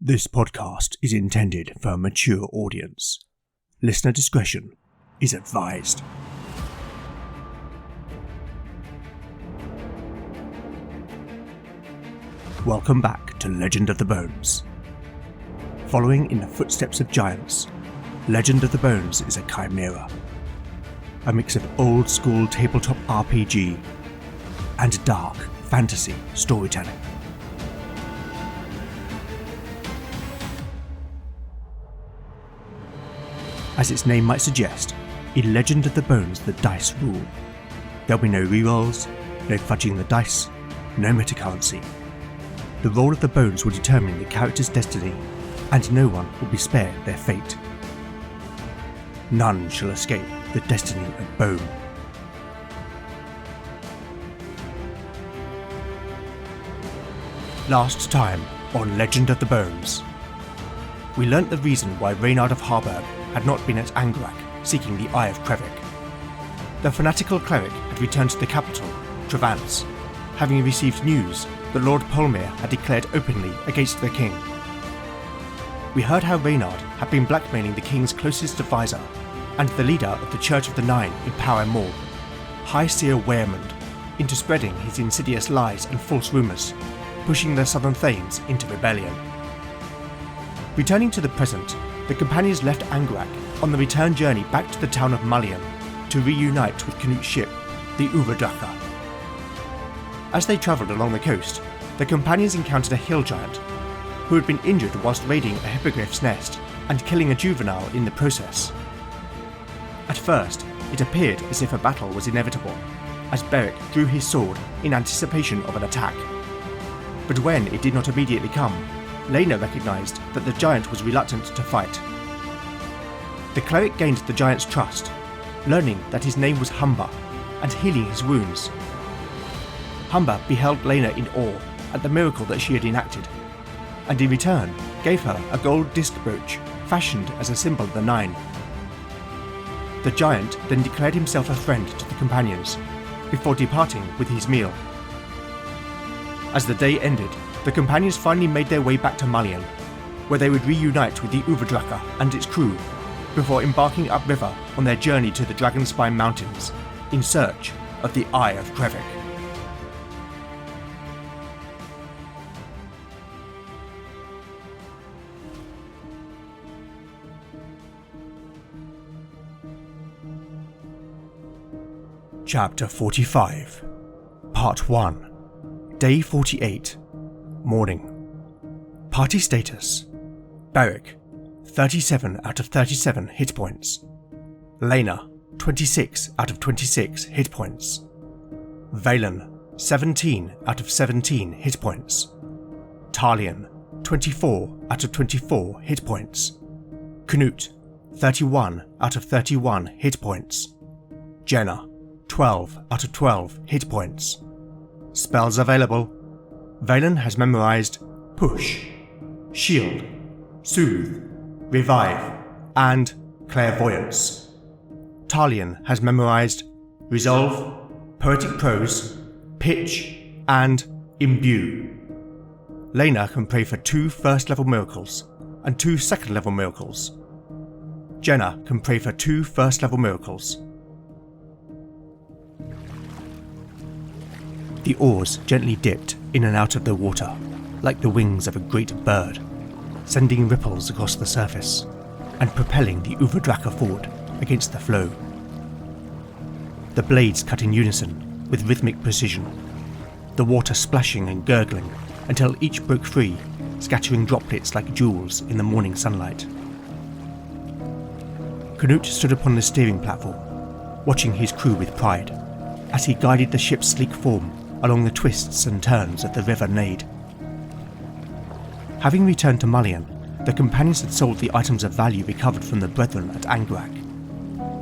This podcast is intended for a mature audience. Listener discretion is advised. Welcome back to Legend of the Bones. Following in the footsteps of giants, Legend of the Bones is a chimera. A mix of old-school tabletop RPG and dark fantasy storytelling. As its name might suggest, in Legend of the Bones the dice rule. There'll be no rerolls, no fudging the dice, no metacurrency. The roll of the bones will determine the character's destiny, and no one will be spared their fate. None shall escape the destiny of Bone. Last time on Legend of the Bones, we learnt the reason why Reynard of Harburg had not been at Angrak seeking the Eye of Krevik. The fanatical cleric had returned to the capital, Trevance, having received news that Lord Polmere had declared openly against the king. We heard how Reynard had been blackmailing the king's closest advisor and the leader of the Church of the Nine in Power Moor, High Seer Wearmond, into spreading his insidious lies and false rumours, pushing the Southern Thanes into rebellion. Returning to the present, the companions left Angrak on the return journey back to the town of Mullion to reunite with Canute's ship, the Uvadraka. As they travelled along the coast, the companions encountered a hill giant who had been injured whilst raiding a hippogriff's nest and killing a juvenile in the process. At first, it appeared as if a battle was inevitable, as Beric drew his sword in anticipation of an attack. But when it did not immediately come, Lena recognised that the giant was reluctant to fight. The cleric gained the giant's trust, learning that his name was Humber, and healing his wounds. Humber beheld Lena in awe at the miracle that she had enacted, and in return gave her a gold disc brooch fashioned as a symbol of the Nine. The giant then declared himself a friend to the companions, before departing with his meal. As the day ended, the companions finally made their way back to Mullion, where they would reunite with the Uvadraka and its crew, before embarking upriver on their journey to the Dragonspine Mountains, in search of the Eye of Krevik. Chapter 45, Part 1, Day 48, Morning. Party status: Beric, 37 out of 37 hit points. Lena, 26 out of 26 hit points. Valen, 17 out of 17 hit points. Talion, 24 out of 24 hit points. Canute, 31 out of 31 hit points. Jenna, 12 out of 12 hit points. Spells available: Valen has memorised Push, Shield, Soothe, Revive, and Clairvoyance. Talion has memorised Resolve, Poetic Prose, Pitch, and Imbue. Lena can pray for 2 first-level miracles and 2 second-level miracles. Jenna can pray for 2 first-level miracles. The oars gently dipped in and out of the water, like the wings of a great bird, sending ripples across the surface, and propelling the Uvadraka forward against the flow. The blades cut in unison, with rhythmic precision, the water splashing and gurgling until each broke free, scattering droplets like jewels in the morning sunlight. Canute stood upon the steering platform, watching his crew with pride, as he guided the ship's sleek form along the twists and turns of the River Nade. Having returned to Mullion, the companions had sold the items of value recovered from the Brethren at Angrak,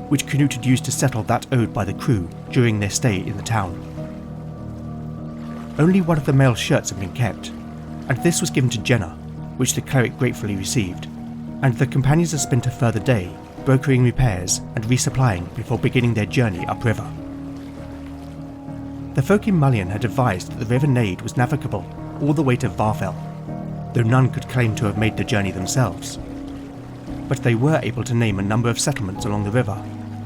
which Canute had used to settle that owed by the crew during their stay in the town. Only one of the male shirts had been kept, and this was given to Jenna, which the cleric gratefully received, and the companions had spent a further day brokering repairs and resupplying before beginning their journey upriver. The folk in Mullion had advised that the River Nade was navigable all the way to Varfell, though none could claim to have made the journey themselves. But they were able to name a number of settlements along the river,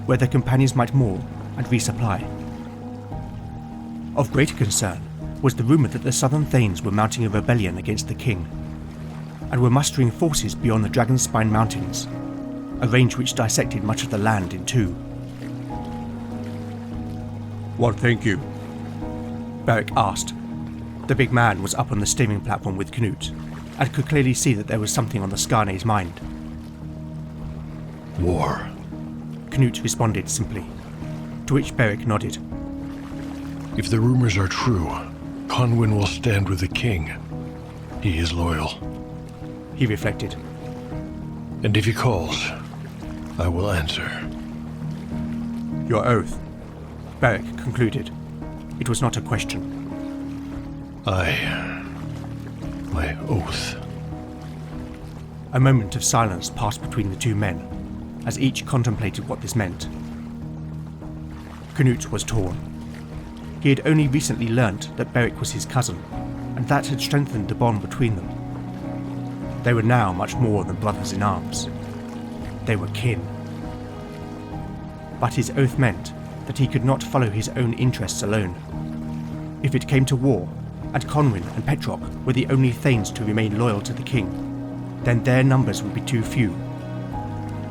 where their companions might moor and resupply. Of greater concern was the rumour that the southern Thanes were mounting a rebellion against the king, and were mustering forces beyond the Dragonspine Mountains, a range which dissected much of the land in two. "What think you?" Beric asked. The big man was up on the steering platform with Canute, and could clearly see that there was something on the Skarne's mind. "War," Canute responded simply, to which Beric nodded. "If the rumors are true, Conwyn will stand with the king. He is loyal. He reflected. And if he calls, I will answer." "Your oath," Beric concluded. It was not a question. My oath." A moment of silence passed between the two men, as each contemplated what this meant. Canute was torn. He had only recently learnt that Beric was his cousin, and that had strengthened the bond between them. They were now much more than brothers in arms. They were kin. But his oath meant that he could not follow his own interests alone. If it came to war, and Conwyn and Petroc were the only Thanes to remain loyal to the king, then their numbers would be too few.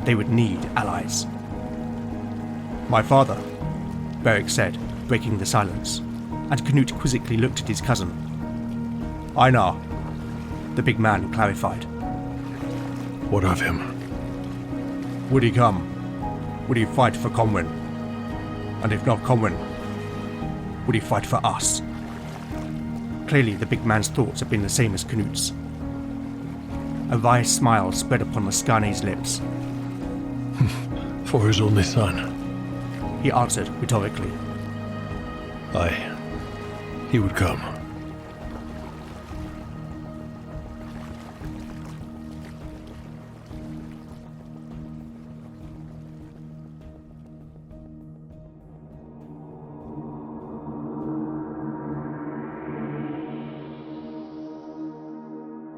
They would need allies. "My father," Beric said, breaking the silence, and Canute quizzically looked at his cousin. "Einar," the big man clarified. "What of him?" "Would he come? Would he fight for Conwyn? And if not Conwyn, would he fight for us?" Clearly the big man's thoughts had been the same as Canute's. A wry smile spread upon the Skarne's lips. "For his only son," he answered rhetorically. He would come."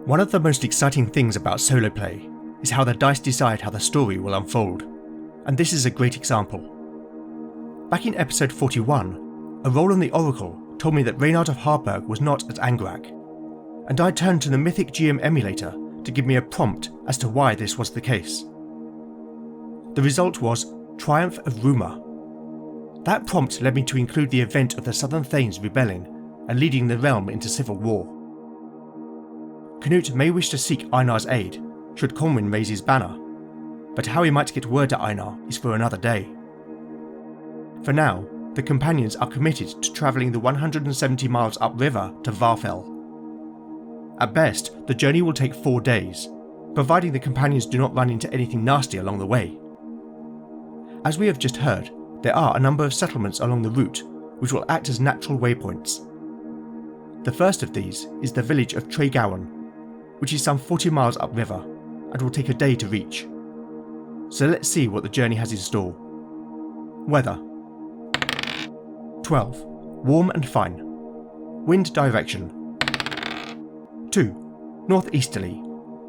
One of the most exciting things about solo play is how the dice decide how the story will unfold, and this is a great example. Back in episode 41, a roll on the Oracle told me that Reynard of Harburg was not at Angrak, and I turned to the Mythic GM emulator to give me a prompt as to why this was the case. The result was Triumph of Rumour. That prompt led me to include the event of the Southern Thanes rebelling and leading the realm into civil war. Canute may wish to seek Einar's aid, should Conwyn raise his banner, but how he might get word to Einar is for another day. For now, the companions are committed to travelling the 170 miles upriver to Varfell. At best, the journey will take 4 days, providing the companions do not run into anything nasty along the way. As we have just heard, there are a number of settlements along the route which will act as natural waypoints. The first of these is the village of Tregowan, which is some 40 miles upriver and will take a day to reach. So let's see what the journey has in store. Weather: 12. Warm and fine. Wind direction: 2. Northeasterly.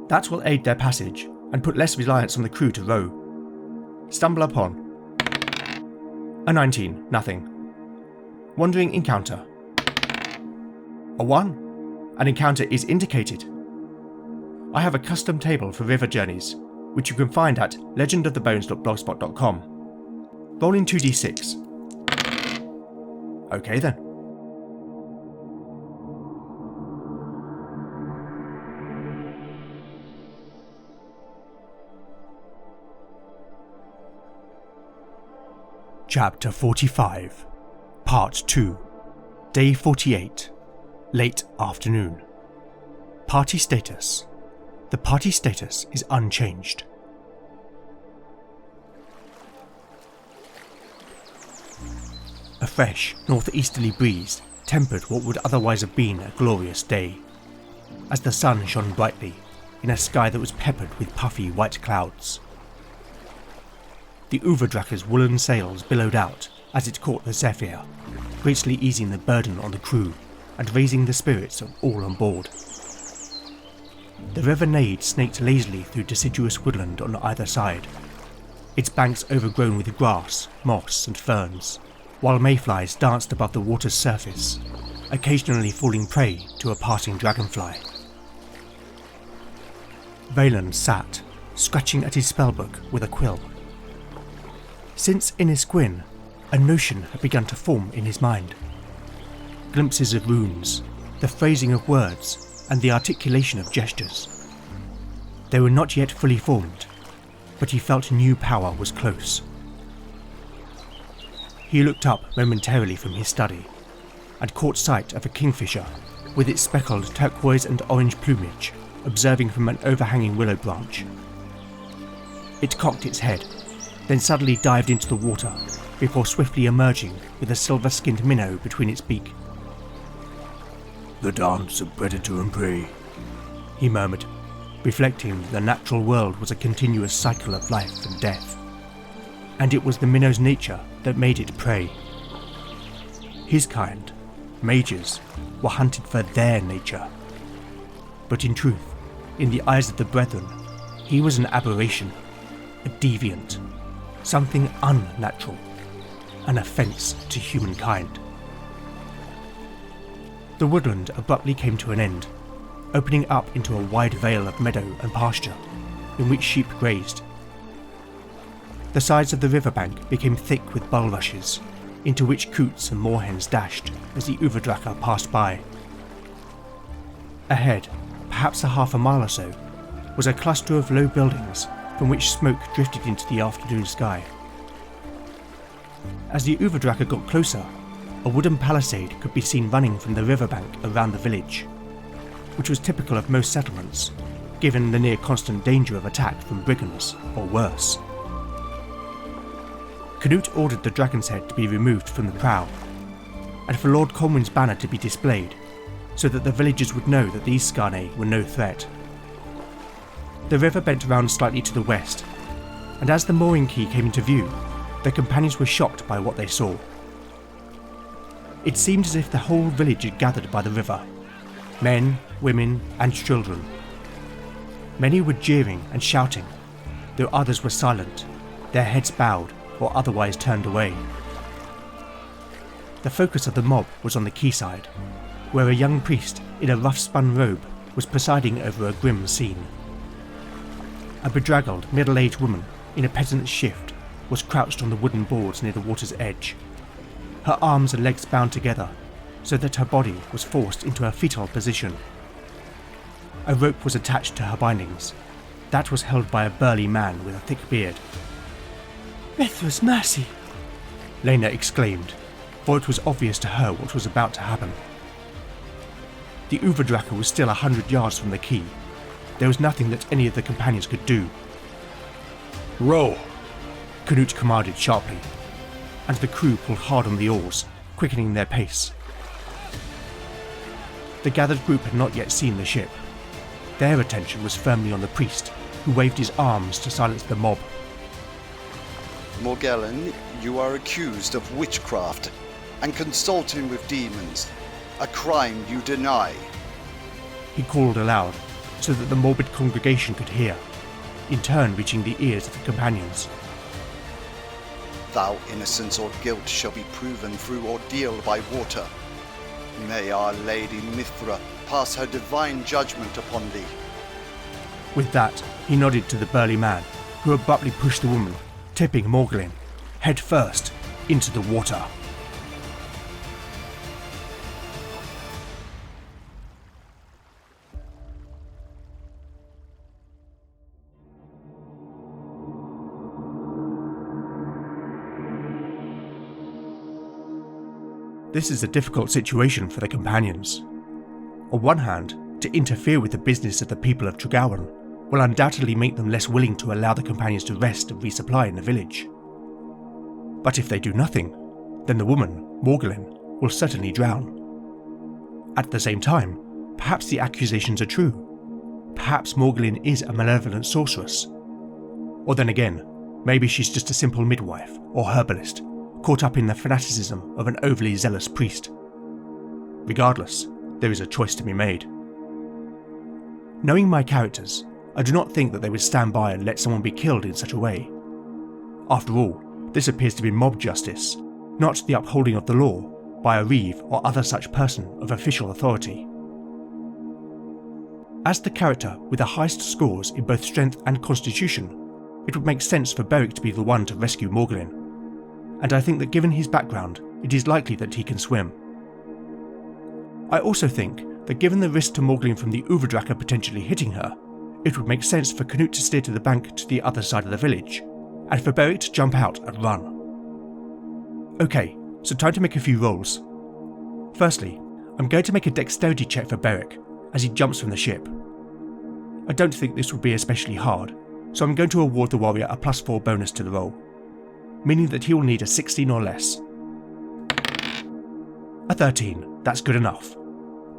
That will aid their passage and put less reliance on the crew to row. Stumble upon: a 19, nothing. Wandering encounter: a 1. An encounter is indicated. I have a custom table for river journeys, which you can find at legendofthebones.blogspot.com. Rolling 2d6. Okay then. Chapter 45, Part 2, Day 48, Late Afternoon. Party status. The party status is unchanged. A fresh, northeasterly breeze tempered what would otherwise have been a glorious day, as the sun shone brightly in a sky that was peppered with puffy white clouds. The Uverdraker's woolen sails billowed out as it caught the Zephyr, greatly easing the burden on the crew and raising the spirits of all on board. The River Nade snaked lazily through deciduous woodland on either side, its banks overgrown with grass, moss and ferns, while mayflies danced above the water's surface, occasionally falling prey to a passing dragonfly. Valen sat, scratching at his spellbook with a quill. Since Innis Gwyn, a notion had begun to form in his mind. Glimpses of runes, the phrasing of words, and the articulation of gestures. They were not yet fully formed, but he felt new power was close. He looked up momentarily from his study, and caught sight of a kingfisher with its speckled turquoise and orange plumage observing from an overhanging willow branch. It cocked its head, then suddenly dived into the water before swiftly emerging with a silver-skinned minnow between its beak. "The dance of predator and prey," he murmured, reflecting that the natural world was a continuous cycle of life and death, and it was the minnow's nature that made it prey. His kind, mages, were hunted for their nature. But in truth, in the eyes of the Brethren, he was an aberration, a deviant, something unnatural, an offence to humankind. The woodland abruptly came to an end, opening up into a wide vale of meadow and pasture, in which sheep grazed. The sides of the riverbank became thick with bulrushes, into which coots and moorhens dashed as the Uvadraka passed by. Ahead, perhaps a half a mile or so, was a cluster of low buildings from which smoke drifted into the afternoon sky. As the Uvadraka got closer, a wooden palisade could be seen running from the riverbank around the village, which was typical of most settlements, given the near constant danger of attack from brigands, or worse. Canute ordered the dragon's head to be removed from the prow, and for Lord Colwyn's banner to be displayed, so that the villagers would know that these Skarne were no threat. The river bent round slightly to the west, and as the mooring quay came into view, their companions were shocked by what they saw. It seemed as if the whole village had gathered by the river, men, women, and children. Many were jeering and shouting, though others were silent, their heads bowed or otherwise turned away. The focus of the mob was on the quayside, where a young priest in a rough-spun robe was presiding over a grim scene. A bedraggled, middle-aged woman in a peasant's shift was crouched on the wooden boards near the water's edge, her arms and legs bound together so that her body was forced into a fetal position. A rope was attached to her bindings. That was held by a burly man with a thick beard. "Mithra's mercy!" Lena exclaimed, for it was obvious to her what was about to happen. The Uvadraka was still 100 yards from the quay. There was nothing that any of the companions could do. "Row!" Canute commanded sharply, and the crew pulled hard on the oars, quickening their pace. The gathered group had not yet seen the ship. Their attention was firmly on the priest, who waved his arms to silence the mob. "Morgellon, you are accused of witchcraft and consulting with demons, a crime you deny," he called aloud, so that the morbid congregation could hear, in turn reaching the ears of the companions. "Thou innocence or guilt shall be proven through ordeal by water. May Our Lady Mithra pass her divine judgment upon thee." With that, he nodded to the burly man, who abruptly pushed the woman, tipping Morgellon, head first, into the water. This is a difficult situation for the companions. On one hand, to interfere with the business of the people of Tregowan will undoubtedly make them less willing to allow the companions to rest and resupply in the village. But if they do nothing, then the woman, Morgellon, will certainly drown. At the same time, perhaps the accusations are true. Perhaps Morgellon is a malevolent sorceress. Or then again, maybe she's just a simple midwife or herbalist, caught up in the fanaticism of an overly zealous priest. Regardless, there is a choice to be made. Knowing my characters, I do not think that they would stand by and let someone be killed in such a way. After all, this appears to be mob justice, not the upholding of the law by a reeve or other such person of official authority. As the character with the highest scores in both strength and constitution, it would make sense for Beric to be the one to rescue Morgulin, and I think that given his background, it is likely that he can swim. I also think that given the risk to Morgulin from the Uvadraka potentially hitting her, it would make sense for Canute to steer to the bank to the other side of the village, and for Beric to jump out and run. Okay, so time to make a few rolls. Firstly, I'm going to make a dexterity check for Beric as he jumps from the ship. I don't think this would be especially hard, so I'm going to award the warrior a +4 bonus to the roll, meaning that he will need a 16 or less. A 13, that's good enough.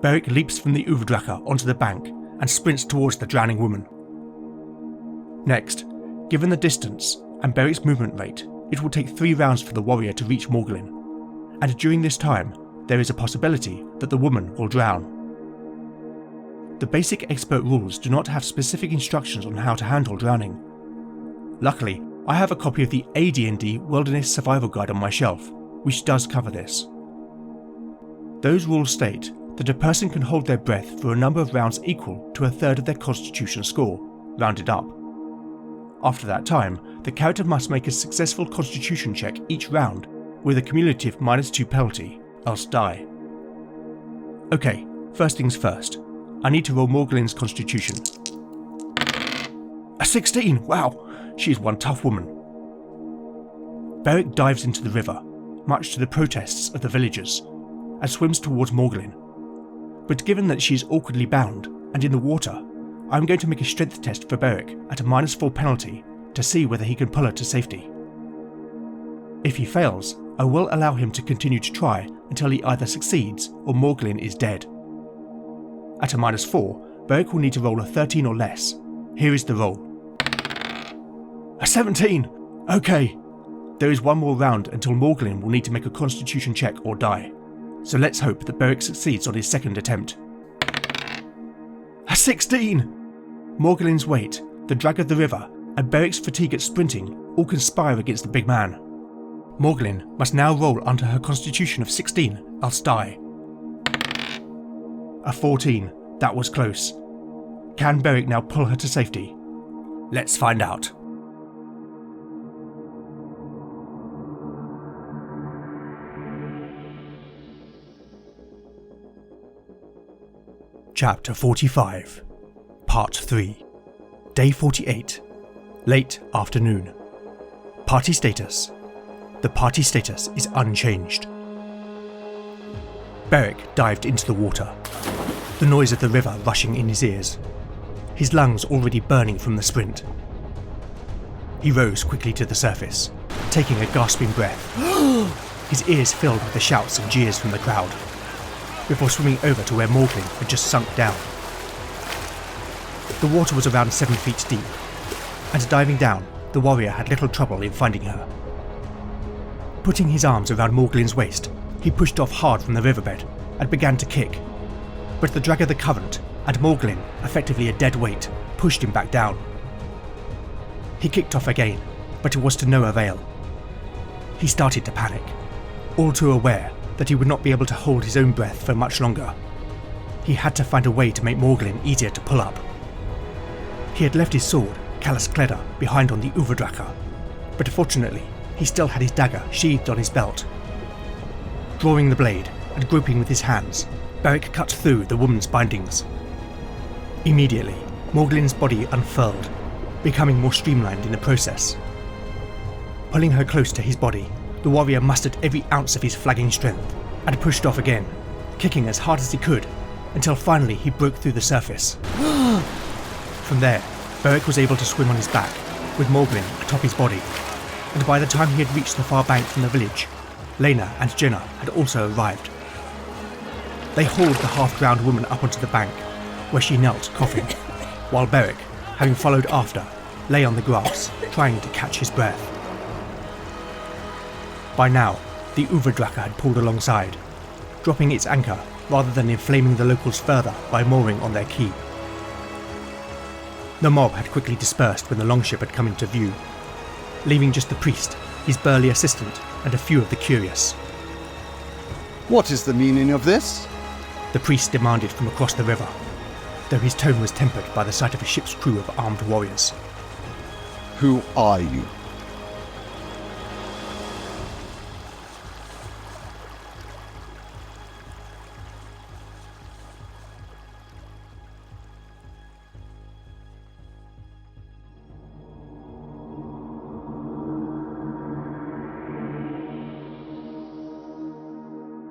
Beric leaps from the Uvadraka onto the bank and sprints towards the drowning woman. Next, given the distance and Beric's movement rate, it will take 3 rounds for the warrior to reach Morgulin, and during this time, there is a possibility that the woman will drown. The basic expert rules do not have specific instructions on how to handle drowning. Luckily, I have a copy of the AD&D Wilderness Survival Guide on my shelf, which does cover this. Those rules state that a person can hold their breath for a number of rounds equal to 1/3 of their constitution score, rounded up. After that time, the character must make a successful constitution check each round with a cumulative -2 penalty, else die. Okay, first things first. I need to roll Morgulin's constitution. A 16! Wow! She is one tough woman. Beric dives into the river, much to the protests of the villagers, and swims towards Morgulin. But given that she is awkwardly bound and in the water, I am going to make a strength test for Beric at a -4 penalty to see whether he can pull her to safety. If he fails, I will allow him to continue to try until he either succeeds or Morgulin is dead. At a -4, Beric will need to roll a 13 or less. Here is the roll. A 17! Okay. There is one more round until Morgulin will need to make a constitution check or die, so let's hope that Beric succeeds on his second attempt. A 16! Morgulin's weight, the drag of the river, and Beric's fatigue at sprinting all conspire against the big man. Morgulin must now roll under her constitution of 16, else die. A 14, that was close. Can Beric now pull her to safety? Let's find out. Chapter 45, Part 3, Day 48, Late Afternoon. Party status. The party status is unchanged. Beric dived into the water, the noise of the river rushing in his ears, his lungs already burning from the sprint. He rose quickly to the surface, taking a gasping breath, his ears filled with the shouts and jeers from the crowd, before swimming over to where Morgulin had just sunk down. The water was around 7 feet deep, and diving down, the warrior had little trouble in finding her. Putting his arms around Morgulin's waist, he pushed off hard from the riverbed and began to kick, but the drag of the current and Morgulin, effectively a dead weight, pushed him back down. He kicked off again, but it was to no avail. He started to panic, all too aware that he would not be able to hold his own breath for much longer. He had to find a way to make Morgulin easier to pull up. He had left his sword, Callus Cledder, behind on the Uvadraka, but fortunately he still had his dagger sheathed on his belt. Drawing the blade and groping with his hands, Beric cut through the woman's bindings. Immediately, Morgulin's body unfurled, becoming more streamlined in the process. Pulling her close to his body, the warrior mustered every ounce of his flagging strength and pushed off again, kicking as hard as he could, until finally he broke through the surface. From there, Beric was able to swim on his back, with Morgulin atop his body, and by the time he had reached the far bank from the village, Lena and Jenna had also arrived. They hauled the half-drowned woman up onto the bank, where she knelt coughing, while Beric, having followed after, lay on the grass, trying to catch his breath. By now, the Uvadraka had pulled alongside, dropping its anchor rather than inflaming the locals further by mooring on their quay. The mob had quickly dispersed when the longship had come into view, leaving just the priest, his burly assistant, and a few of the curious. What is the meaning of this? The priest demanded from across the river, though his tone was tempered by the sight of a ship's crew of armed warriors. Who are you?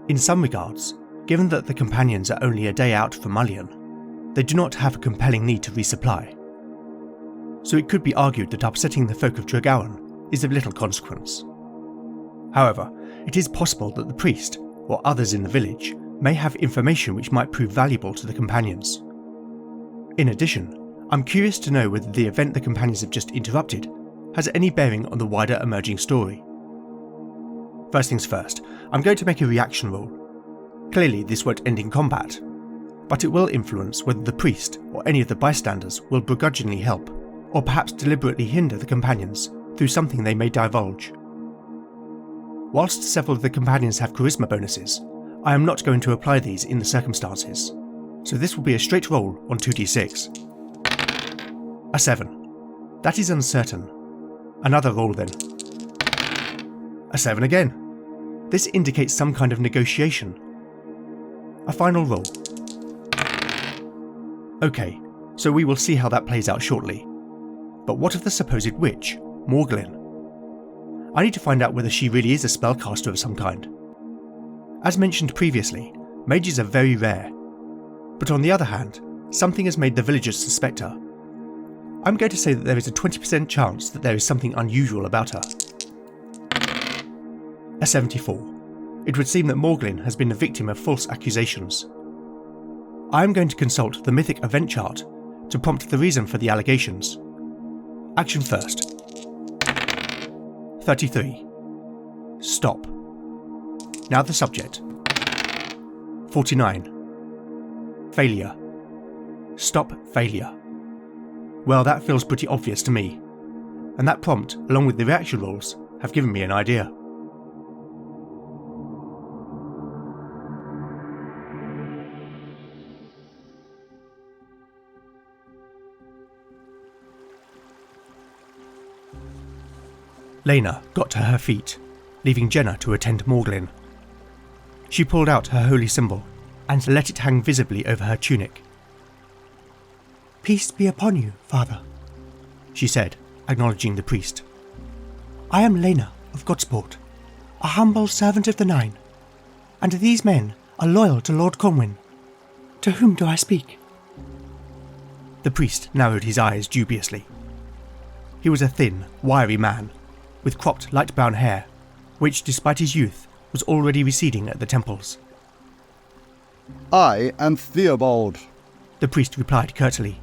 In some regards, given that the companions are only a day out from Mullion, they do not have a compelling need to resupply. So it could be argued that upsetting the folk of Tregowan is of little consequence. However, it is possible that the priest, or others in the village, may have information which might prove valuable to the companions. In addition, I'm curious to know whether the event the companions have just interrupted has any bearing on the wider emerging story. First things first, I'm going to make a reaction roll. Clearly this won't end in combat, but it will influence whether the priest or any of the bystanders will begrudgingly help, or perhaps deliberately hinder the companions through something they may divulge. Whilst several of the companions have charisma bonuses, I am not going to apply these in the circumstances, so this will be a straight roll on 2d6. A 7. That is uncertain. Another roll then. A 7 again. This indicates some kind of negotiation. A final roll. Okay, so we will see how that plays out shortly. But what of the supposed witch, Morglin? I need to find out whether she really is a spellcaster of some kind. As mentioned previously, mages are very rare. But on the other hand, something has made the villagers suspect her. I'm going to say that there is a 20% chance that there is something unusual about her. A 74. It would seem that Morglin has been the victim of false accusations. I am going to consult the mythic event chart to prompt the reason for the allegations. Action first. 33. Stop. Now the subject. 49. Failure. Stop failure. Well, that feels pretty obvious to me, and that prompt, along with the reaction rolls, have given me an idea. Lena got to her feet, leaving Jenna to attend Morglin. She pulled out her holy symbol and let it hang visibly over her tunic. "Peace be upon you, Father," she said, acknowledging the priest. "I am Lena of Godsport, a humble servant of the Nine, and these men are loyal to Lord Conwyn. To whom do I speak?" The priest narrowed his eyes dubiously. He was a thin, wiry man, with cropped light brown hair, which, despite his youth, was already receding at the temples. I am Theobold, The priest replied curtly.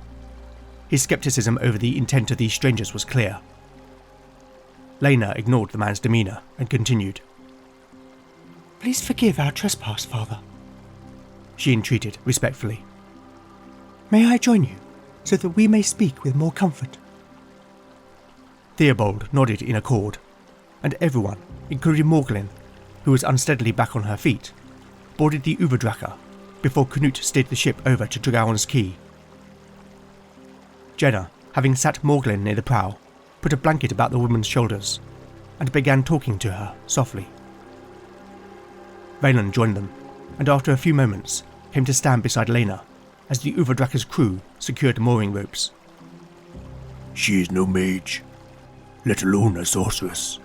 His skepticism over the intent of these strangers was clear. Lena ignored the man's demeanour and continued. "Please forgive our trespass, Father," she entreated respectfully. "May I join you, so that we may speak with more comfort?" Theobold nodded in accord, and everyone, including Morglin, who was unsteadily back on her feet, boarded the Uberdracher before Canute steered the ship over to Tregowan's quay. Jenna, having sat Morglin near the prow, put a blanket about the woman's shoulders and began talking to her softly. Valen joined them, and after a few moments came to stand beside Lena as the Uberdracher's crew secured mooring ropes. She is no mage, let alone a sorceress,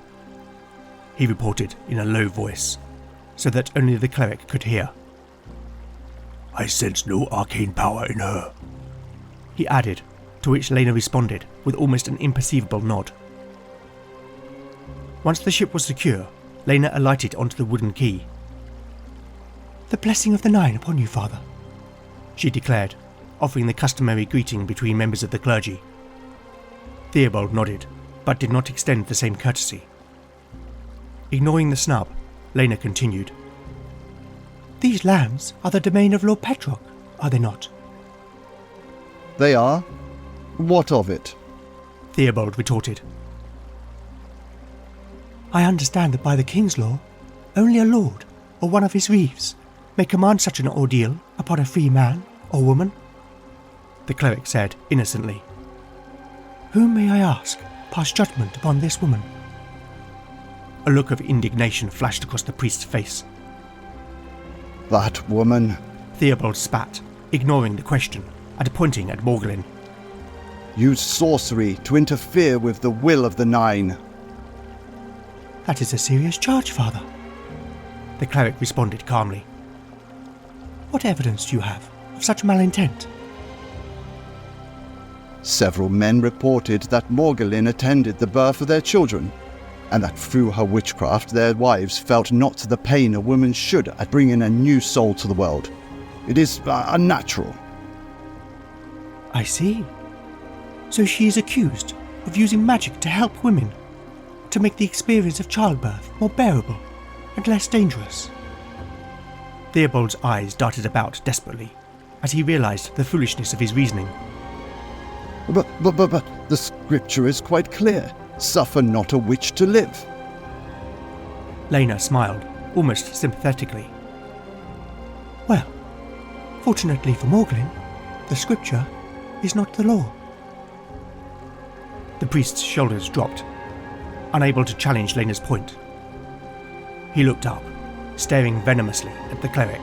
he reported in a low voice, so that only the cleric could hear. I sense no arcane power in her. He added, to which Lena responded with almost an imperceivable nod. Once the ship was secure, Lena alighted onto the wooden quay. "The blessing of the Nine upon you, Father," she declared, offering the customary greeting between members of the clergy. Theobold nodded, but did not extend the same courtesy. Ignoring the snub, Lena continued. "These lands are the domain of Lord Petrock, are they not?" They are. What of it? Theobold retorted. I understand that by the king's law, only a lord or one of his reeves may command such an ordeal upon a free man or woman. The cleric said innocently. Whom, may I ask, passed judgment upon this woman? A look of indignation flashed across the priest's face. That woman. Theobold spat, ignoring the question and pointing at Morgulin. Used sorcery to interfere with the will of the Nine. That is a serious charge, Father. The cleric responded calmly. What evidence do you have of such malintent? Several men reported that Morgulin attended the birth of their children, and that through her witchcraft their wives felt not the pain a woman should at bringing a new soul to the world. It is unnatural. I see. So she is accused of using magic to help women, to make the experience of childbirth more bearable and less dangerous. Theobold's eyes darted about desperately as he realized the foolishness of his reasoning. But the scripture is quite clear. Suffer not a witch to live. Lena smiled, almost sympathetically. Well, fortunately for Morgulin, the scripture is not the law. The priest's shoulders dropped, unable to challenge Lena's point. He looked up, staring venomously at the cleric.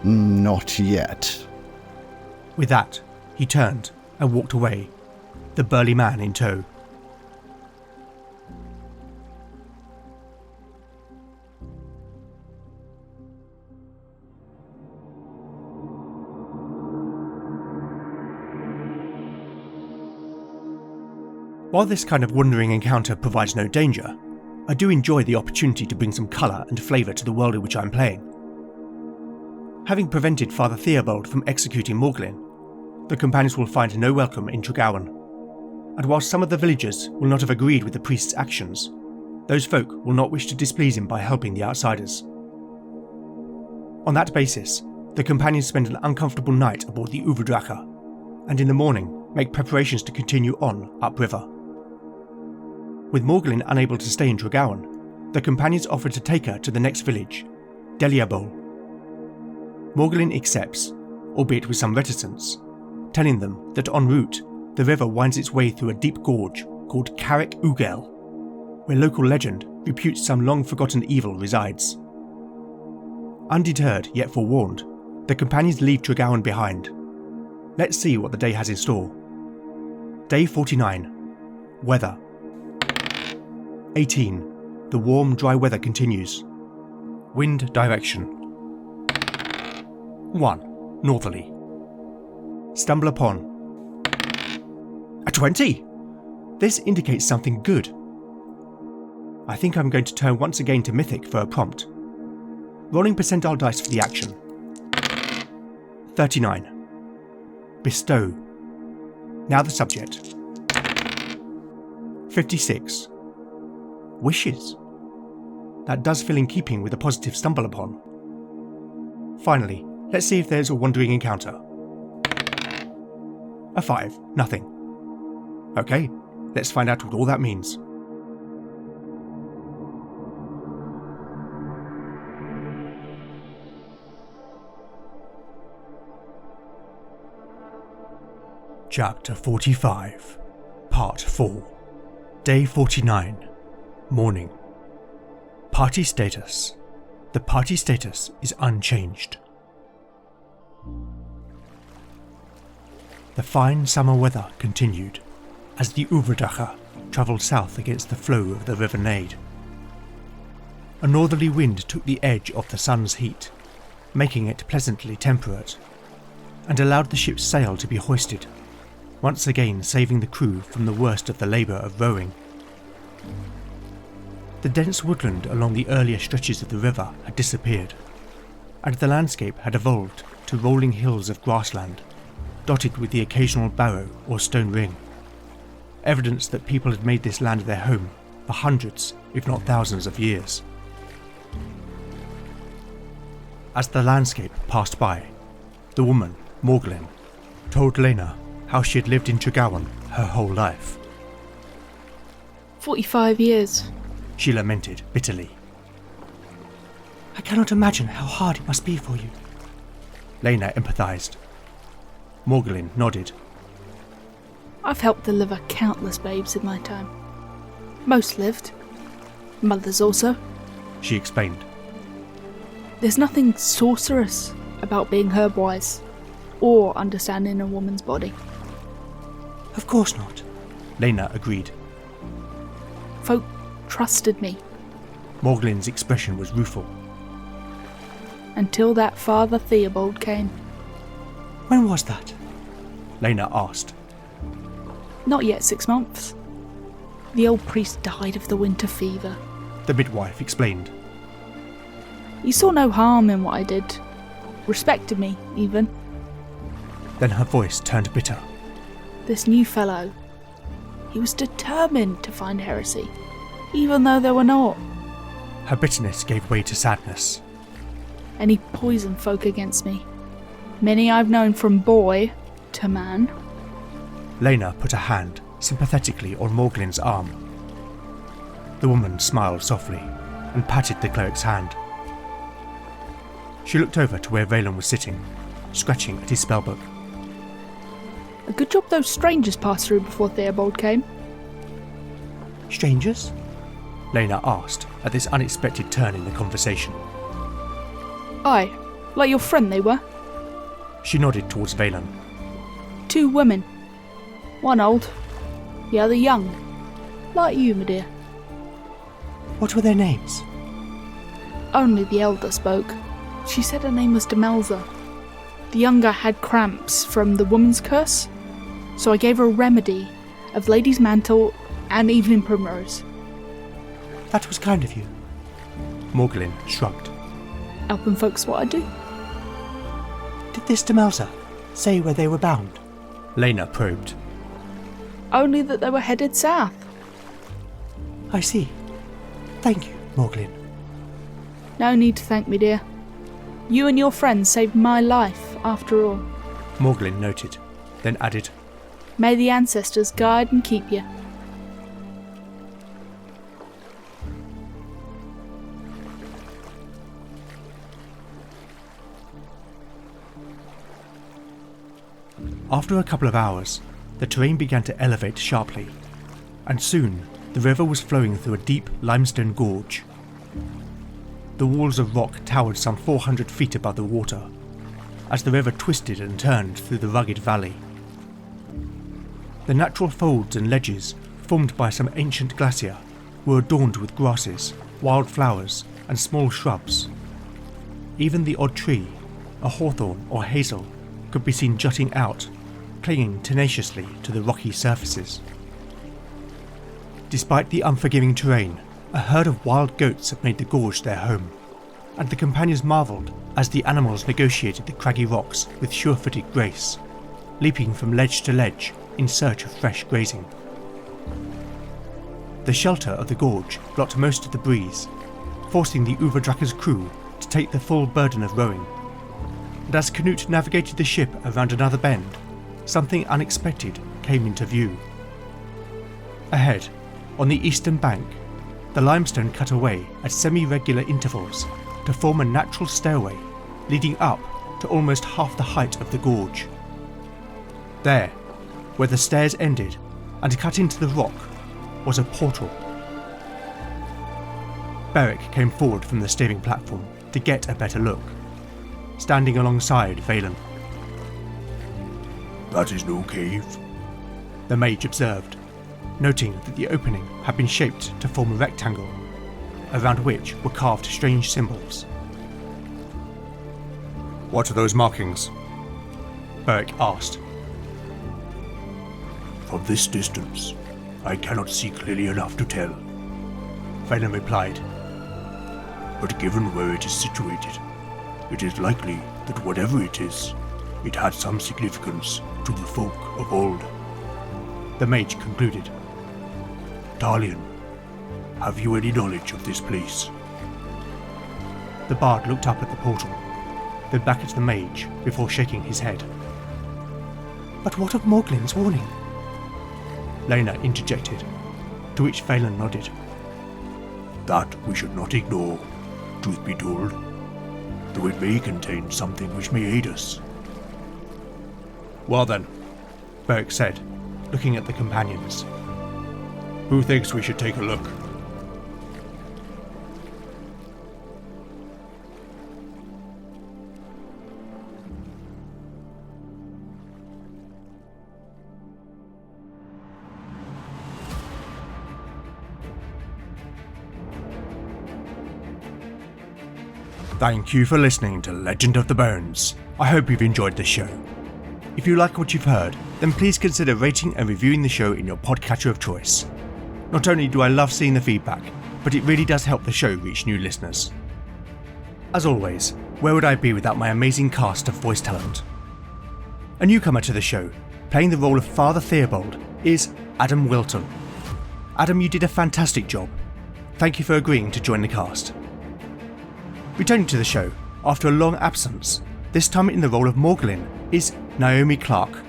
Not yet. With that, he turned and walked away, the burly man in tow. While this kind of wandering encounter provides no danger, I do enjoy the opportunity to bring some colour and flavour to the world in which I'm playing. Having prevented Father Theobold from executing Morgulin, the companions will find no welcome in Tregowan, and whilst some of the villagers will not have agreed with the priest's actions, those folk will not wish to displease him by helping the outsiders. On that basis, the companions spend an uncomfortable night aboard the Uvrdracha, and in the morning make preparations to continue on upriver. With Morgulin unable to stay in Tregowan, the companions offer to take her to the next village, Deliabol. Morgulin accepts, albeit with some reticence, telling them that en route the river winds its way through a deep gorge called Carrick Ugel, where local legend reputes some long-forgotten evil resides. Undeterred yet forewarned, the companions leave Tregowan behind. Let's see what the day has in store. Day 49. Weather. 18. The warm, dry weather continues. Wind direction. 1. Northerly. Stumble upon. A 20! This indicates something good. I think I'm going to turn once again to Mythic for a prompt. Rolling percentile dice for the action. 39. Bestow. Now the subject. 56. Wishes. That does feel in keeping with a positive stumble upon. Finally, let's see if there's a wandering encounter. A 5. Nothing. Okay, let's find out what all that means. Chapter 45, Part 4, Day 49, Morning. Party status. The party status is unchanged. The fine summer weather continued as the Uvrdracha travelled south against the flow of the River Nade. A northerly wind took the edge off the sun's heat, making it pleasantly temperate, and allowed the ship's sail to be hoisted, once again saving the crew from the worst of the labour of rowing. The dense woodland along the earlier stretches of the river had disappeared, and the landscape had evolved to rolling hills of grassland, dotted with the occasional barrow or stone ring, evidence that people had made this land their home for hundreds, if not thousands of years. As the landscape passed by, the woman, Morgulin, told Lena how she had lived in Tregowan her whole life. 45 years. She lamented bitterly. I cannot imagine how hard it must be for you. Lena empathised. Morgulin nodded. I've helped deliver countless babes in my time. Most lived. Mothers also. She explained. There's nothing sorcerous about being herb-wise, or understanding a woman's body. Of course not. Lena agreed. Folk trusted me, Morgulin's expression was rueful. until that Father Theobold came. When was that? Lena asked. Not yet 6 months. The old priest died of the winter fever. The midwife explained. He saw no harm in what I did. Respected me, even. Then her voice turned bitter. This new fellow, he was determined to find heresy, even though there were not. Her bitterness gave way to sadness. And he poisoned folk against me. Many I've known from boy to man. Lena put a hand sympathetically on Morgulin's arm. The woman smiled softly and patted the cleric's hand. She looked over to where Valen was sitting, scratching at his spellbook. A good job those strangers passed through before Theobold came. Strangers? Lena asked at this unexpected turn in the conversation. Aye, like your friend they were. She nodded towards Valen. 2 women. One old, the other young. Like you, my dear. What were their names? Only the elder spoke. She said her name was Demelza. The younger had cramps from the woman's curse, so I gave her a remedy of lady's mantle and evening primrose. That was kind of you. Morgulin shrugged. Helping folks what I do. Did this Demelza say where they were bound? Lena probed. Only that they were headed south. I see. Thank you, Morgulin. No need to thank me, dear. You and your friends saved my life, after all. Morgulin noted, then added, May the ancestors guide and keep you. After a couple of hours, the terrain began to elevate sharply, and soon the river was flowing through a deep limestone gorge. The walls of rock towered some 400 feet above the water, as the river twisted and turned through the rugged valley. The natural folds and ledges, formed by some ancient glacier, were adorned with grasses, wild flowers, and small shrubs. Even the odd tree, a hawthorn or hazel, could be seen jutting out, clinging tenaciously to the rocky surfaces. Despite the unforgiving terrain, a herd of wild goats had made the gorge their home, and the companions marvelled as the animals negotiated the craggy rocks with sure-footed grace, leaping from ledge to ledge in search of fresh grazing. The shelter of the gorge blocked most of the breeze, forcing the Uvadraka's crew to take the full burden of rowing. And as Canute navigated the ship around another bend, something unexpected came into view. Ahead, on the eastern bank, the limestone cut away at semi-regular intervals to form a natural stairway leading up to almost half the height of the gorge. There, where the stairs ended and cut into the rock, was a portal. Beric came forward from the steering platform to get a better look, standing alongside Valen. That is no cave, the mage observed, noting that the opening had been shaped to form a rectangle, around which were carved strange symbols. What are those markings? Beric asked. From this distance, I cannot see clearly enough to tell, Valen replied. But given where it is situated, it is likely that whatever it is, it had some significance to the folk of old. The mage concluded. Talion, have you any knowledge of this place? The bard looked up at the portal, then back at the mage before shaking his head. But what of Morglin's warning? Lena interjected, to which Phelan nodded. That we should not ignore, truth be told, though it may contain something which may aid us. Well then, Beric said, looking at the companions. Who thinks we should take a look? Thank you for listening to Legend of the Bones. I hope you've enjoyed the show. If you like what you've heard, then please consider rating and reviewing the show in your podcatcher of choice. Not only do I love seeing the feedback, but it really does help the show reach new listeners. As always, where would I be without my amazing cast of voice talent? A newcomer to the show, playing the role of Father Theobold, is Adam Winton. Adam, you did a fantastic job. Thank you for agreeing to join the cast. Returning to the show, after a long absence, this time in the role of Morglin, is Naomi Clark.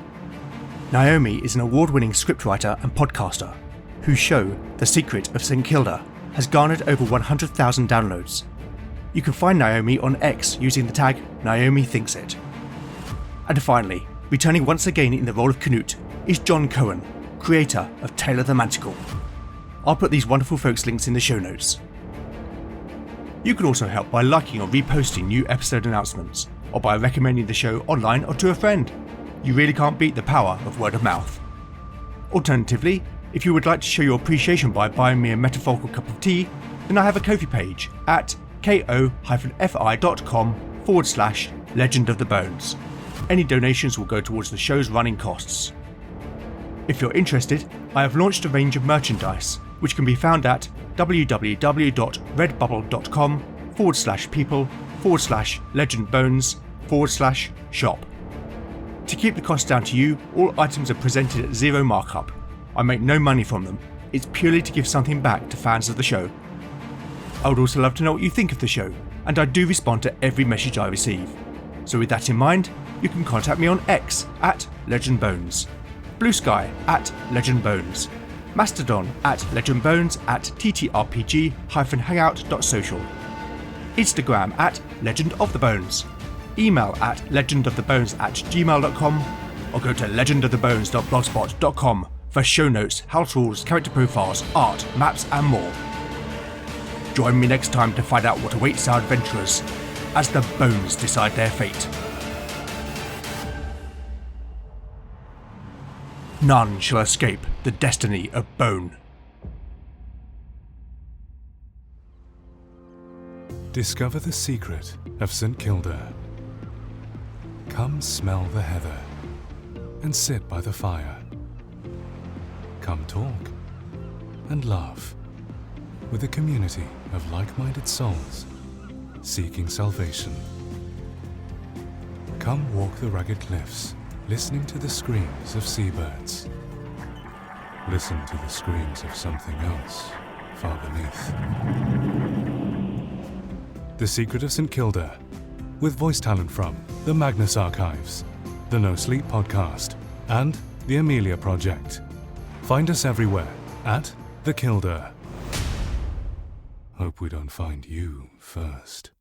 Naomi is an award-winning scriptwriter and podcaster, whose show, The Secret of St. Kilda, has garnered over 100,000 downloads. You can find Naomi on X using the tag NaomiThinksIt. And finally, returning once again in the role of Canute, is Jon Cohen, creator of Tale of the Manticle. I'll put these wonderful folks' links in the show notes. You can also help by liking or reposting new episode announcements, or by recommending the show online or to a friend. You really can't beat the power of word of mouth. Alternatively, if you would like to show your appreciation by buying me a metaphorical cup of tea, then I have a Ko-fi page at ko-fi.com/Legend of the Bones. Any donations will go towards the show's running costs. If you're interested, I have launched a range of merchandise, which can be found at www.redbubble.com/people/legendbones/shop. To keep the cost down to you, all items are presented at zero markup. I make no money from them. It's purely to give something back to fans of the show. I would also love to know what you think of the show, and I do respond to every message I receive. So with that in mind, you can contact me on X at LegendBones, Blue Sky at LegendBones, Mastodon at LegendBones at ttrpg-hangout.social, Instagram at LegendOfTheBones, email at legendofthebones@gmail.com, or go to legendofthebones.blogspot.com for show notes, house rules, character profiles, art, maps and more. Join me next time to find out what awaits our adventurers as the bones decide their fate. None shall escape the destiny of bone. Discover the secret of St. Kilda. Come smell the heather and sit by the fire. Come talk and laugh with a community of like-minded souls seeking salvation. Come walk the rugged cliffs, listening to the screams of seabirds. Listen to the screams of something else far beneath. The Secret of St. Kilda, with voice talent from the Magnus Archives, the No Sleep Podcast, and the Amelia Project. Find us everywhere at The Kilda. Hope we don't find you first.